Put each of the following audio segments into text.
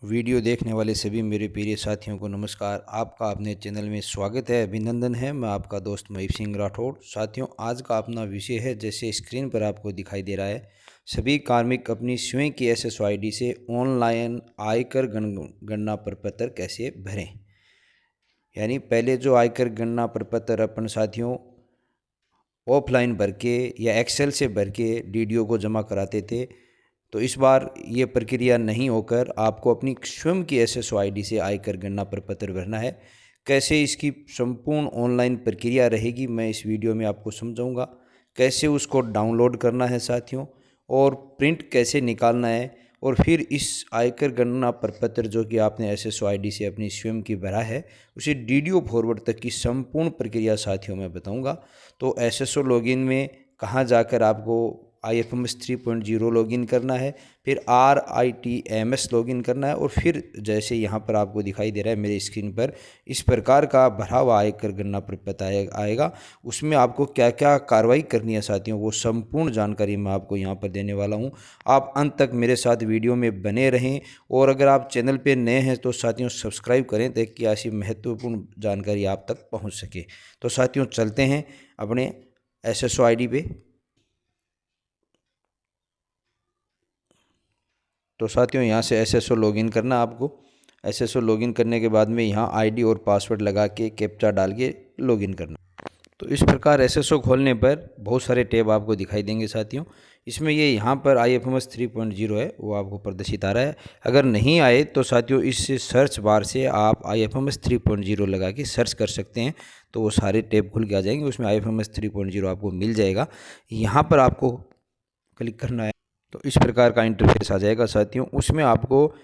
Video देखने वाले सभी मेरे प्रिय साथियों को नमस्कार। आपका अपने चैनल में स्वागत है, अभिनंदन है। मैं आपका दोस्त महीप सिंह राठौड़। साथियों, आज का अपना विषय है, जैसे स्क्रीन पर आपको दिखाई दे रहा है, सभी कार्मिक अपनी स्वयं की SSYD से ऑनलाइन आयकर गणना प्रपत्र कैसे भरें। यानी पहले जो आयकर गणना प्रपत्र अपन साथियों ऑफलाइन भर के या एक्सेल से भर के DDO को जमा कराते थे, तो इस बार ये प्रक्रिया नहीं होकर आपको अपनी स्वयं की SSYD से आयकर गणना प्रपत्र भरना है। कैसे इसकी संपूर्ण ऑनलाइन प्रक्रिया रहेगी, मैं इस वीडियो में आपको समझाऊंगा। कैसे उसको डाउनलोड करना है साथियों, और प्रिंट कैसे निकालना है, और फिर इस आयकर गणना प्रपत्र जो कि आपने SSYD से अपनी स्वयं की भरा है, उसे DDO फॉरवर्ड तक की संपूर्ण प्रक्रिया साथियों मैं बताऊंगा। तो SSO लॉगिन में कहाँ जाकर आपको IFMS 3.0 लॉगिन करना है, फिर RITMS लॉगिन करना है, और फिर जैसे यहाँ पर आपको दिखाई दे रहा है मेरे स्क्रीन पर, इस प्रकार का भरा हुआ आयकर गणना प्रपत्र आएगा। उसमें आपको क्या क्या कार्रवाई करनी है साथियों, वो संपूर्ण जानकारी मैं आपको यहाँ पर देने वाला हूँ। आप अंत तक मेरे साथ वीडियो में बने रहें, और अगर आप चैनल पर नए हैं तो साथियों सब्सक्राइब करें, ताकि ऐसी महत्वपूर्ण जानकारी आप तक पहुँच सके। तो साथियों चलते हैं अपने SSOID पे। तो साथियों यहाँ से SSO लॉगिन करना आपको। SSO लॉगिन करने के बाद में यहाँ ID और पासवर्ड लगा के कैप्चा डाल के लॉगिन करना। तो इस प्रकार SSO खोलने पर बहुत सारे टैब आपको दिखाई देंगे साथियों। इसमें ये यहाँ पर IFMS 3.0 है, वो आपको प्रदर्शित आ रहा है। अगर नहीं आए तो साथियों इस सर्च बार से आप IFMS 3.0 लगा के सर्च कर सकते हैं, तो वो सारे टैब खुल के आ जाएंगे। उसमें IFMS 3.0 आपको मिल जाएगा। यहाँ पर आपको क्लिक करना है, तो इस प्रकार का इंटरफेस आ जाएगा साथियों। उसमें आपको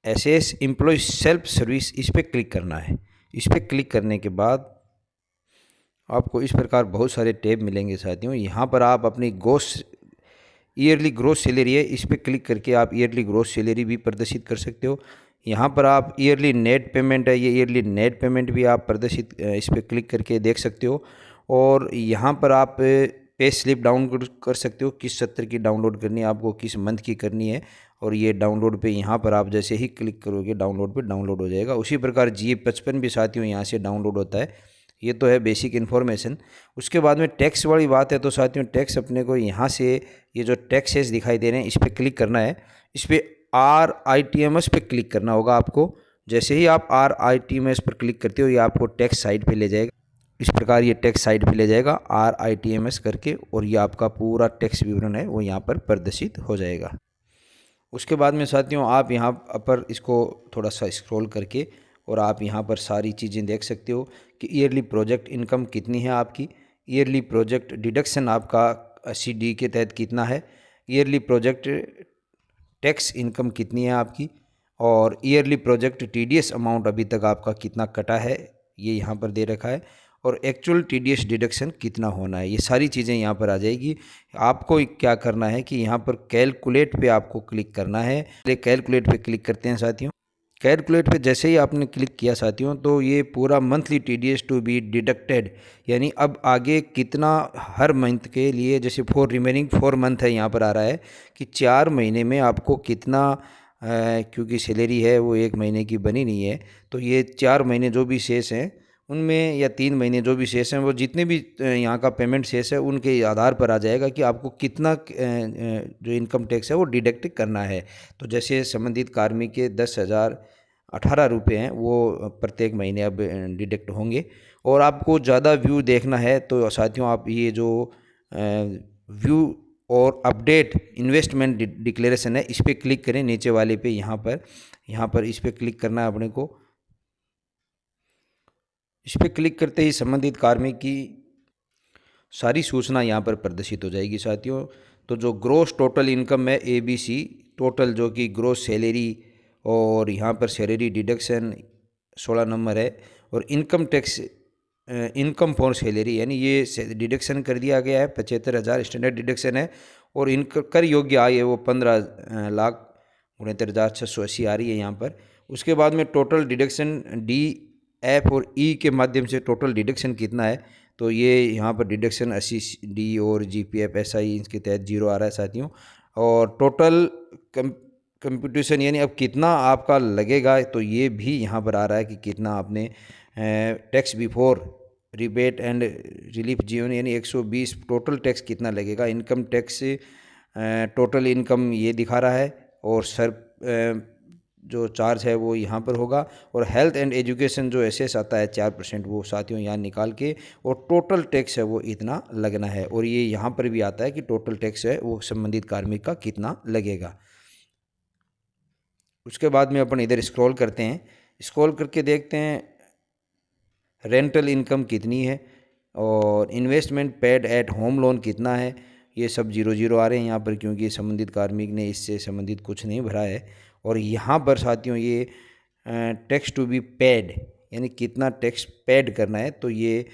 SS एम्प्लॉय सेल्फ सर्विस, इस पर क्लिक करना है। इस पर क्लिक करने के बाद आपको इस प्रकार बहुत सारे टैब मिलेंगे साथियों। यहाँ पर आप अपनी ईयरली ग्रोस सैलरी है, इस पर क्लिक करके आप ईयरली ग्रोस सैलरी भी प्रदर्शित कर सकते हो। यहाँ पर आप ईयरली नेट पेमेंट है, ये ईयरली नेट पेमेंट भी आप प्रदर्शित इस पर क्लिक करके देख सकते हो। और यहाँ पर आप पे स्लिप डाउनलोड कर सकते हो, किस सत्र की डाउनलोड करनी है आपको, किस मंथ की करनी है। और ये डाउनलोड पे यहाँ पर आप जैसे ही क्लिक करोगे डाउनलोड पे डाउनलोड हो जाएगा। उसी प्रकार GA55 भी साथियों यहाँ से डाउनलोड होता है। ये तो है बेसिक इन्फॉर्मेशन। उसके बाद में टैक्स वाली बात है, तो साथियों टैक्स अपने को यहाँ से ये जो टैक्सेस दिखाई दे रहे हैं इस पर क्लिक करना है। इस पर RITMS पे क्लिक करना होगा आपको। जैसे ही आप RITMS पर क्लिक करते हो, ये आपको टैक्स साइट पे ले जाएगा। इस प्रकार ये टैक्स साइट पे ले जाएगा RITMS करके, और ये आपका पूरा टैक्स विवरण है वो यहाँ पर प्रदर्शित हो जाएगा। उसके बाद में साथियों आप यहाँ पर इसको थोड़ा सा स्क्रॉल करके, और आप यहाँ पर सारी चीज़ें देख सकते हो कि ईयरली प्रोजेक्ट इनकम कितनी है आपकी, ईयरली प्रोजेक्ट डिडक्शन आपका CD के तहत कितना है, ईयरली प्रोजेक्ट टैक्स इनकम कितनी है आपकी, और ईयरली प्रोजेक्ट TDS अमाउंट अभी तक आपका कितना कटा है ये यहाँ पर दे रखा है, और एक्चुअल TDS डिडक्शन कितना होना है, ये सारी चीज़ें यहाँ पर आ जाएगी। आपको क्या करना है कि यहाँ पर कैलकुलेट पे आपको क्लिक करना है। कैलकुलेट पे क्लिक करते हैं साथियों। कैलकुलेट पे जैसे ही आपने क्लिक किया साथियों, तो ये पूरा monthly TDS to be deducted, यानी अब आगे कितना हर मंथ के लिए, जैसे रिमेनिंग 4 मंथ है, यहाँ पर आ रहा है कि 4 महीने में आपको कितना, क्योंकि सैलरी है वो 1 महीने की बनी नहीं है, तो ये 4 महीने जो भी शेष हैं उनमें, या 3 महीने जो भी शेष हैं, वो जितने भी यहाँ का पेमेंट शेष है उनके आधार पर आ जाएगा कि आपको कितना जो इनकम टैक्स है वो डिडक्ट करना है। तो जैसे संबंधित कार्मिक के 10,018 रुपये हैं, वो प्रत्येक महीने अब डिडक्ट होंगे। और आपको ज़्यादा व्यू देखना है तो साथियों आप ये जो व्यू और अपडेट इन्वेस्टमेंट डिक्लेरेशन है, इस पर क्लिक करें नीचे वाले पे। यहाँ पर इस पर क्लिक करना है अपने को। इस पर क्लिक करते ही संबंधित कार्मिक की सारी सूचना यहाँ पर प्रदर्शित हो जाएगी साथियों। तो जो ग्रोस टोटल इनकम है ABC टोटल, जो कि ग्रोस सैलरी, और यहाँ पर सैलरी डिडक्शन 16 नंबर है, और income tax income for salary, यानी ये डिडक्शन कर दिया गया है 75,000 स्टैंडर्ड डिडक्शन है, और इनका कर योग्य आय है वो 15,69,680 आ रही है यहाँ पर। उसके बाद में टोटल डिडक्शन D, F और E के माध्यम से टोटल डिडक्शन कितना है, तो ये यहाँ पर डिडक्शन 80D और GPF SI इसके तहत 0 आ रहा है साथियों। और टोटल कंप्यूटेशन यानी अब कितना आपका लगेगा, तो ये भी यहाँ पर आ रहा है कि कितना आपने tax before rebate and relief जीवन यानी 120 टोटल टैक्स कितना लगेगा। इनकम टैक्स टोटल इनकम ये दिखा रहा है, और सर जो चार्ज है वो यहाँ पर होगा, और हेल्थ एंड एजुकेशन जो एसेस आता है 4% वो साथियों यहाँ निकाल के, और टोटल टैक्स है वो इतना लगना है। और ये यहाँ पर भी आता है कि टोटल टैक्स है वो संबंधित कार्मिक का कितना लगेगा। उसके बाद में अपन इधर स्क्रॉल करते हैं, स्क्रॉल करके देखते हैं रेंटल इनकम कितनी है, और investment paid at home loan कितना है। ये सब 0 आ रहे हैं यहाँ पर, क्योंकि संबंधित कार्मिक ने इससे संबंधित कुछ नहीं भरा है। और यहाँ पर साथियों ये टैक्स टू बी पेड यानी कितना टैक्स पेड करना है, तो ये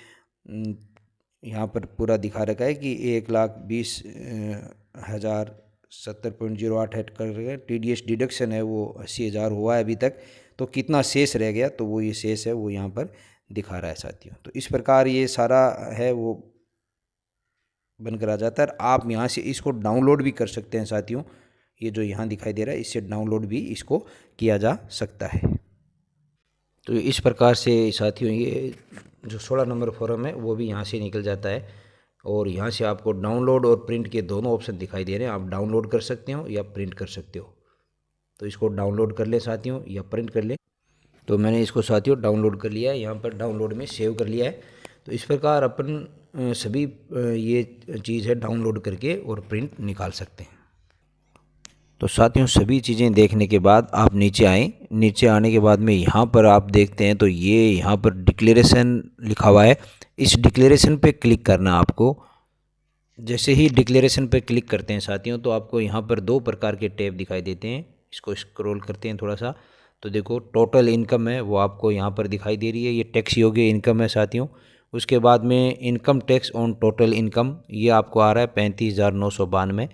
यहाँ पर पूरा दिखा रखा है कि 1,20,070.08 कर TDS डिडक्शन है वो 80,000 हुआ है अभी तक, तो कितना शेष रह गया, तो वो ये शेष है वो यहाँ पर दिखा रहा है साथियों। तो इस प्रकार ये सारा है वो बनकर आ जाता है। आप यहाँ से इसको डाउनलोड भी कर सकते हैं साथियों, ये जो यहाँ दिखाई दे रहा है इससे डाउनलोड भी इसको किया जा सकता है। तो इस प्रकार से साथियों ये जो 16 नंबर फॉर्म है वो भी यहाँ से निकल जाता है, और यहाँ से आपको डाउनलोड और प्रिंट के दोनों ऑप्शन दिखाई दे रहे हैं। आप डाउनलोड कर सकते हो या प्रिंट कर सकते हो, तो इसको डाउनलोड कर लें साथियों या प्रिंट कर लें। तो मैंने इसको साथियों डाउनलोड कर लिया है, यहाँ पर डाउनलोड में सेव कर लिया है। तो इस प्रकार अपन सभी ये चीज़ है डाउनलोड करके और प्रिंट निकाल सकते हैं। तो साथियों सभी चीज़ें देखने के बाद आप नीचे आएँ, नीचे आने के बाद में यहाँ पर आप देखते हैं तो ये यहाँ पर डिक्लेरेशन लिखा हुआ है, इस डिक्लेरेशन पे क्लिक करना आपको। जैसे ही डिक्लेरेशन पे क्लिक करते हैं साथियों तो आपको यहाँ पर 2 प्रकार के टैब दिखाई देते हैं। इसको स्क्रॉल करते हैं थोड़ा सा, तो देखो टोटल इनकम है वो आपको यहाँ पर दिखाई दे रही है, ये टैक्स योग्य इनकम है साथियों। उसके बाद में income tax on total income ये आपको आ रहा है 35,992,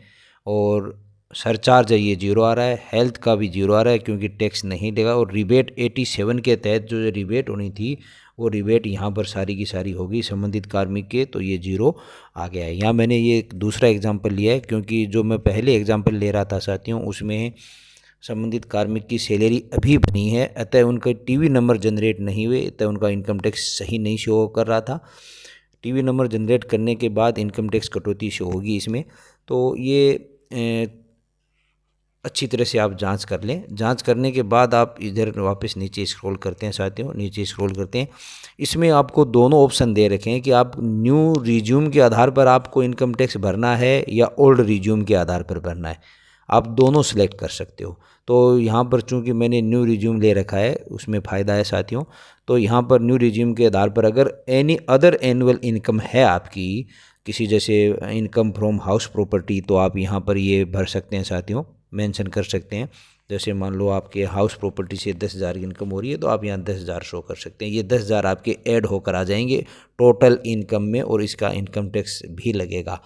और सरचार्ज है ये 0 आ रहा है, हेल्थ का भी 0 आ रहा है क्योंकि टैक्स नहीं देगा, और रिबेट 87 के तहत जो रिबेट होनी थी वो रिबेट यहाँ पर सारी की सारी होगी संबंधित कार्मिक के, तो ये 0 आ गया है। यहाँ मैंने ये दूसरा एग्जाम्पल लिया है क्योंकि जो मैं पहले एग्जाम्पल ले रहा था साथियों उसमें संबंधित कार्मिक की सैलरी अभी बनी है, अतः उनका टीवी नंबर जनरेट नहीं हुए, अतः उनका इनकम टैक्स सही नहीं शो कर रहा था। टीवी नंबर जनरेट करने के बाद इनकम टैक्स कटौती शो होगी इसमें। तो ये अच्छी तरह से आप जांच कर लें। जांच करने के बाद आप इधर वापस नीचे स्क्रॉल करते हैं साथियों, नीचे स्क्रॉल करते हैं, इसमें आपको दोनों ऑप्शन दे रखे हैं कि आप न्यू रिज्यूम के आधार पर आपको इनकम टैक्स भरना है या ओल्ड रिज्यूम के आधार पर भरना है, आप दोनों सेलेक्ट कर सकते हो। तो यहाँ पर चूंकि मैंने न्यू रिज्यूम ले रखा है उसमें फ़ायदा है साथियों। तो यहाँ पर न्यू रिज्यूम के आधार पर अगर एनी अदर एनुअल इनकम है आपकी किसी जैसे इनकम फ्रॉम हाउस प्रॉपर्टी, तो आप यहाँ पर ये भर सकते हैं साथियों, मेंशन कर सकते हैं। जैसे मान लो आपके हाउस प्रॉपर्टी से 10,000 की इनकम हो रही है तो आप यहाँ 10,000 शो कर सकते हैं। ये 10,000 आपके ऐड होकर आ जाएंगे टोटल इनकम में, और इसका इनकम टैक्स भी लगेगा।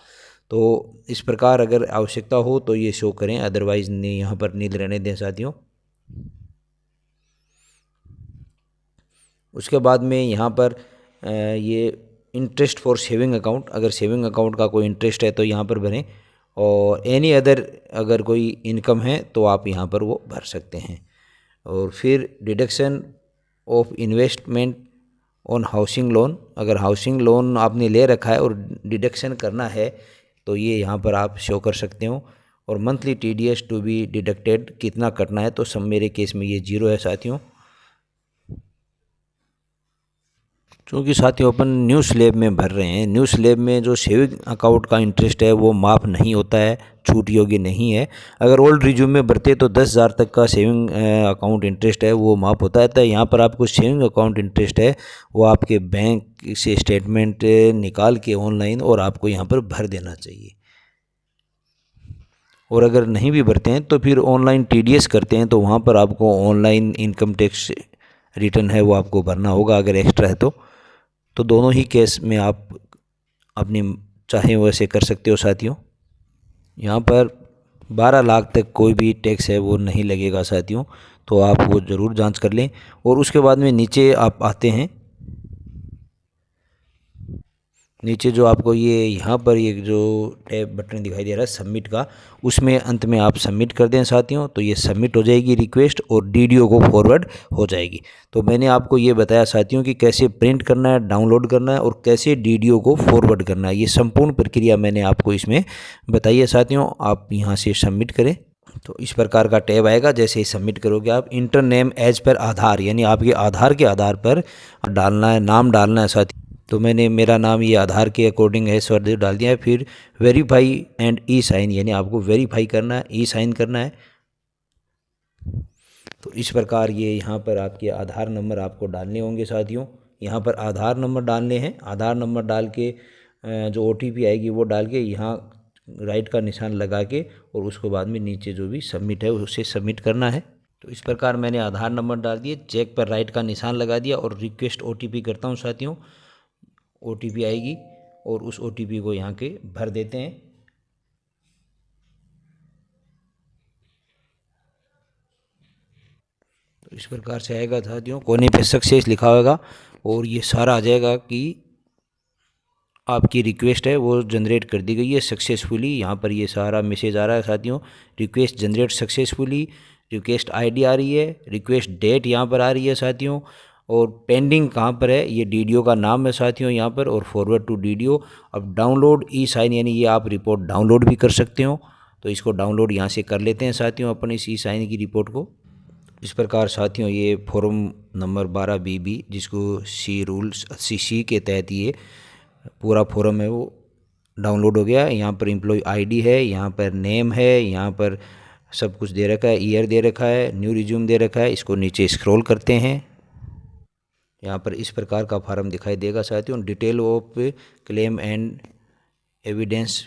तो इस प्रकार अगर आवश्यकता हो तो ये शो करें, अदरवाइज नहीं यहाँ पर नील रहने दें साथियों। उसके बाद में यहाँ पर ये इंटरेस्ट फॉर सेविंग अकाउंट, अगर सेविंग अकाउंट का कोई इंटरेस्ट है तो यहाँ पर भरें, और एनी अदर अगर कोई इनकम है तो आप यहाँ पर वो भर सकते हैं। और फिर deduction of investment on housing loan, अगर हाउसिंग लोन आपने ले रखा है और डिडक्शन करना है तो ये यहाँ पर आप शो कर सकते हो। और monthly TDS to be deducted कितना कटना है, तो सब मेरे केस में ये 0 है साथियों। क्योंकि साथियों अपन न्यू स्लैब में भर रहे हैं, न्यू स्लैब में जो सेविंग अकाउंट का इंटरेस्ट है वो माफ़ नहीं होता है, छूट योग्य नहीं है। अगर ओल्ड रिज्यूम में भरते तो 10,000 तक का सेविंग अकाउंट इंटरेस्ट है वो माफ़ होता है। तो यहाँ पर आपको सेविंग अकाउंट इंटरेस्ट है वो आपके बैंक से स्टेटमेंट निकाल के ऑनलाइन और आपको यहाँ पर भर देना चाहिए। और अगर नहीं भी भरते हैं तो फिर ऑनलाइन TDS करते हैं तो वहाँ पर आपको ऑनलाइन इनकम टैक्स रिटर्न है वो आपको भरना होगा अगर एक्स्ट्रा है तो दोनों ही केस में आप अपनी चाहें वैसे कर सकते हो साथियों। यहाँ पर 12 लाख तक कोई भी टैक्स है वो नहीं लगेगा साथियों, तो आप वो ज़रूर जांच कर लें। और उसके बाद में नीचे आप आते हैं, नीचे जो आपको ये यहाँ पर ये जो टैब बटन दिखाई दे रहा है सबमिट का, उसमें अंत में आप सबमिट कर दें साथियों, तो ये सबमिट हो जाएगी रिक्वेस्ट और डीडीओ को फॉरवर्ड हो जाएगी। तो मैंने आपको ये बताया साथियों कि कैसे प्रिंट करना है, डाउनलोड करना है और कैसे डीडीओ को फॉरवर्ड करना है। ये संपूर्ण प्रक्रिया मैंने आपको इसमें बताई है साथियों। आप यहाँ से सबमिट करें तो इस प्रकार का टैब आएगा। जैसे ही सबमिट करोगे आप इंटर नेम एज पर आधार, यानी आपके आधार के आधार पर डालना है, नाम डालना है साथियों। तो मैंने मेरा नाम ये आधार के अकॉर्डिंग है सर डाल दिया है। फिर वेरीफाई एंड ई साइन, यानी आपको वेरीफाई करना है, ई साइन करना है। तो इस प्रकार ये यहाँ पर आपके आधार नंबर आपको डालने होंगे साथियों। यहाँ पर आधार नंबर डालने हैं। आधार नंबर डाल के जो OTP आएगी वो डाल के यहाँ राइट का निशान लगा के और उसको बाद में नीचे जो भी सबमिट है उसे सबमिट करना है। तो इस प्रकार मैंने आधार नंबर डाल दिए, चेक पर राइट का निशान लगा दिया और रिक्वेस्ट OTP करता हूँ साथियों। OTP आएगी और उस OTP को यहाँ के भर देते हैं। तो इस प्रकार से आएगा साथियों, कोने पे सक्सेस लिखा होगा और ये सारा आ जाएगा कि आपकी रिक्वेस्ट है वो जनरेट कर दी गई है सक्सेसफुली। यहाँ पर ये सारा मैसेज आ रहा है साथियों, request generate successfully, request ID आ रही है, रिक्वेस्ट डेट यहाँ पर आ रही है साथियों, और पेंडिंग कहाँ पर है ये डीडीओ का नाम है साथियों यहाँ पर, और फॉरवर्ड टू डीडीओ। अब डाउनलोड ई साइन, यानी ये आप रिपोर्ट डाउनलोड भी कर सकते हो। तो इसको डाउनलोड यहाँ से कर लेते हैं साथियों अपन इस ई साइन की रिपोर्ट को। इस प्रकार साथियों ये फॉर्म नंबर 12BB, जिसको सी रूल्स CC के तहत ये पूरा फॉर्म है वो डाउनलोड हो गया। यहाँ पर एम्प्लॉय ID है, यहाँ पर नेम है, यहाँ पर सब कुछ दे रखा है, ईयर दे रखा है, न्यू रिज्यूम दे रखा है। इसको नीचे स्क्रॉल करते हैं, यहाँ पर इस प्रकार का फॉर्म दिखाई देगा साथियों। Detail of claim and evidence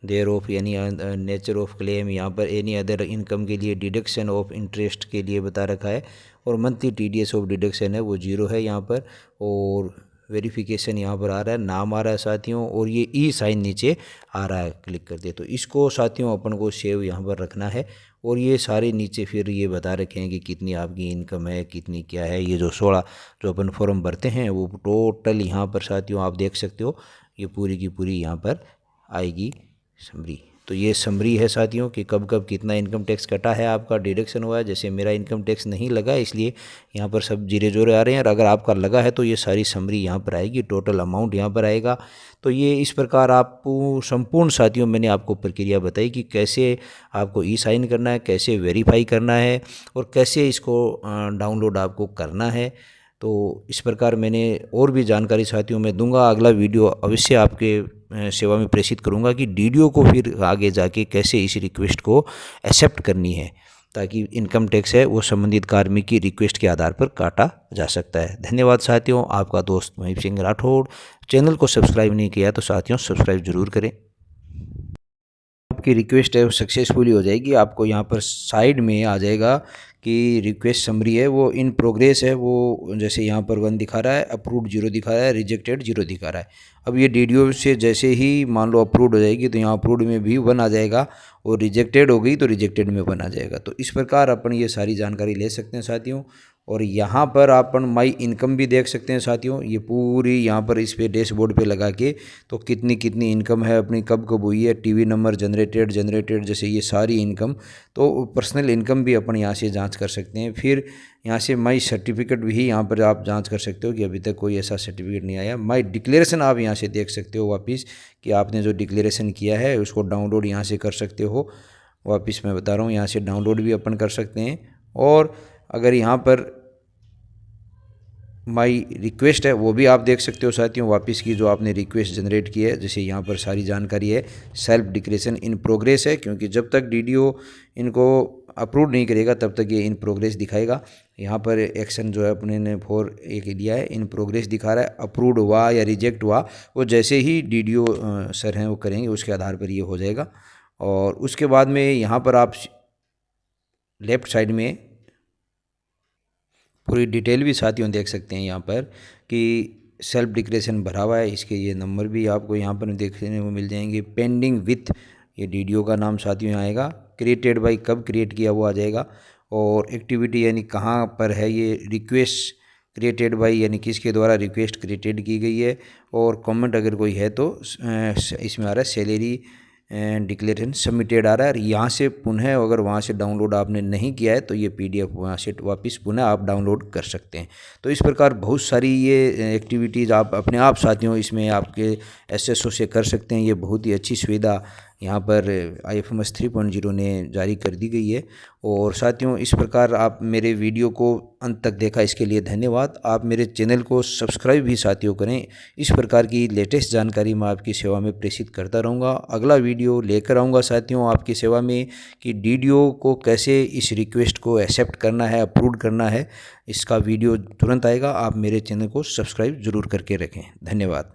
thereof, यानी नेचर ऑफ क्लेम, यहाँ पर एनी अदर इनकम के लिए, डिडक्शन ऑफ इंटरेस्ट के लिए बता रखा है, और मंथली TDS ऑफ डिडक्शन है वो 0 है यहाँ पर, और वेरिफिकेशन यहाँ पर आ रहा है, नाम आ रहा है साथियों, और ये ई साइन नीचे आ रहा है, क्लिक कर दिए। तो इसको साथियों अपन को सेव यहाँ पर रखना है, और ये सारे नीचे फिर ये बता रखे हैं कि कितनी आपकी इनकम है, कितनी क्या है। ये जो 16 जो अपन फॉर्म भरते हैं वो टोटल यहाँ पर साथियों आप देख सकते हो, ये पूरी की पूरी यहाँ पर आएगी समरी। तो ये समरी है साथियों कि कब कब कितना इनकम टैक्स कटा है, आपका डिडक्शन हुआ है। जैसे मेरा इनकम टैक्स नहीं लगा इसलिए यहाँ पर सब जीरे जोरे आ रहे हैं, और अगर आपका लगा है तो ये सारी समरी यहाँ पर आएगी, टोटल अमाउंट यहाँ पर आएगा। तो ये इस प्रकार आपको संपूर्ण साथियों मैंने आपको प्रक्रिया बताई कि कैसे आपको ई साइन करना है, कैसे वेरीफाई करना है, और कैसे इसको डाउनलोड आपको करना है। तो इस प्रकार मैंने और भी जानकारी साथियों मैं दूंगा। अगला वीडियो अवश्य आपके सेवा में प्रेषित करूंगा कि डीडीओ को फिर आगे जाके कैसे इस रिक्वेस्ट को एक्सेप्ट करनी है, ताकि इनकम टैक्स है वो संबंधित कार्मिक की रिक्वेस्ट के आधार पर काटा जा सकता है। धन्यवाद साथियों, आपका दोस्त महीप सिंह राठौड़। चैनल को सब्सक्राइब नहीं किया तो साथियों सब्सक्राइब जरूर करें। आपकी रिक्वेस्ट है वो सक्सेसफुली हो जाएगी। आपको यहाँ पर साइड में आ जाएगा कि रिक्वेस्ट समरी है वो इन प्रोग्रेस है, वो जैसे यहाँ पर 1 दिखा रहा है, अप्रूव्ड 0 दिखा रहा है, रिजेक्टेड 0 दिखा रहा है। अब ये डीडीओ से जैसे ही मान लो अप्रूव्ड हो जाएगी तो यहाँ अप्रूव्ड में भी 1 आ जाएगा, और रिजेक्टेड हो गई तो रिजेक्टेड में 1 आ जाएगा। तो इस प्रकार अपन ये सारी जानकारी ले सकते हैं साथियों। और यहाँ पर अपन माई इनकम भी देख सकते हैं साथियों। ये पूरी यहाँ पर इस पे डैशबोर्ड पे लगा के तो कितनी कितनी इनकम है अपनी, कब कब हुई है, टीवी नंबर जनरेटेड जैसे ये सारी इनकम। तो पर्सनल इनकम भी अपन यहाँ से जांच कर सकते हैं। फिर यहाँ से माई सर्टिफिकेट भी यहाँ पर आप जांच कर सकते हो कि अभी तक कोई ऐसा सर्टिफिकेट नहीं आया। माई डिक्लेरेशन आप यहाँ से देख सकते हो वापस कि आपने जो डिक्लेरेशन किया है उसको डाउनलोड यहाँ से कर सकते हो। वापस मैं बता रहा हूँ, यहाँ से डाउनलोड भी अपन कर सकते हैं। और अगर यहाँ पर माई रिक्वेस्ट है वो भी आप देख सकते हो साथियों, वापस की जो आपने रिक्वेस्ट जनरेट की है। जैसे यहाँ पर सारी जानकारी है, सेल्फ डिक्लेरेशन इन प्रोग्रेस है, क्योंकि जब तक डीडीओ इनको अप्रूव नहीं करेगा तब तक ये इन प्रोग्रेस दिखाएगा। यहाँ पर एक्शन जो है अपने ने 4A लिया है, इन प्रोग्रेस दिखा रहा है। अप्रूव्ड हुआ या रिजेक्ट हुआ वो जैसे ही डीडीओ सर हैं वो करेंगे उसके आधार पर ये हो जाएगा। और उसके बाद में यहाँ पर आप लेफ्ट साइड में पूरी डिटेल भी साथियों देख सकते हैं यहाँ पर कि सेल्फ डिक्लेरेशन भरा हुआ है, इसके ये नंबर भी आपको यहाँ पर देखने को मिल जाएंगे। पेंडिंग विथ ये डीडीओ का नाम साथियों यहाँ आएगा। क्रिएटेड बाई कब क्रिएट किया वो आ जाएगा, और एक्टिविटी यानी कहाँ पर है ये रिक्वेस्ट क्रिएटेड बाई यानी कि इसके द्वारा रिक्वेस्ट क्रिएटेड की गई है। और कमेंट अगर कोई है तो इसमें आ रहा है सैलरी डिक्लेरेशन सबमिटेड आ रहा है। और यहाँ से पुनः अगर वहाँ से डाउनलोड आपने नहीं किया है तो ये PDF वहाँ से वापस पुनः आप डाउनलोड कर सकते हैं। तो इस प्रकार बहुत सारी ये एक्टिविटीज़ आप अपने आप साथियों इसमें आपके SSO से कर सकते हैं। ये बहुत ही अच्छी सुविधा यहाँ पर IFMS 3.0 ने जारी कर दी गई है। और साथियों इस प्रकार आप मेरे वीडियो को अंत तक देखा इसके लिए धन्यवाद। आप मेरे चैनल को सब्सक्राइब भी साथियों करें। इस प्रकार की लेटेस्ट जानकारी मैं आपकी सेवा में प्रेषित करता रहूँगा। अगला वीडियो लेकर आऊँगा साथियों आपकी सेवा में कि DDO को कैसे इस रिक्वेस्ट को एक्सेप्ट करना है, अप्रूव करना है। इसका वीडियो तुरंत आएगा। आप मेरे चैनल को सब्सक्राइब ज़रूर करके रखें। धन्यवाद।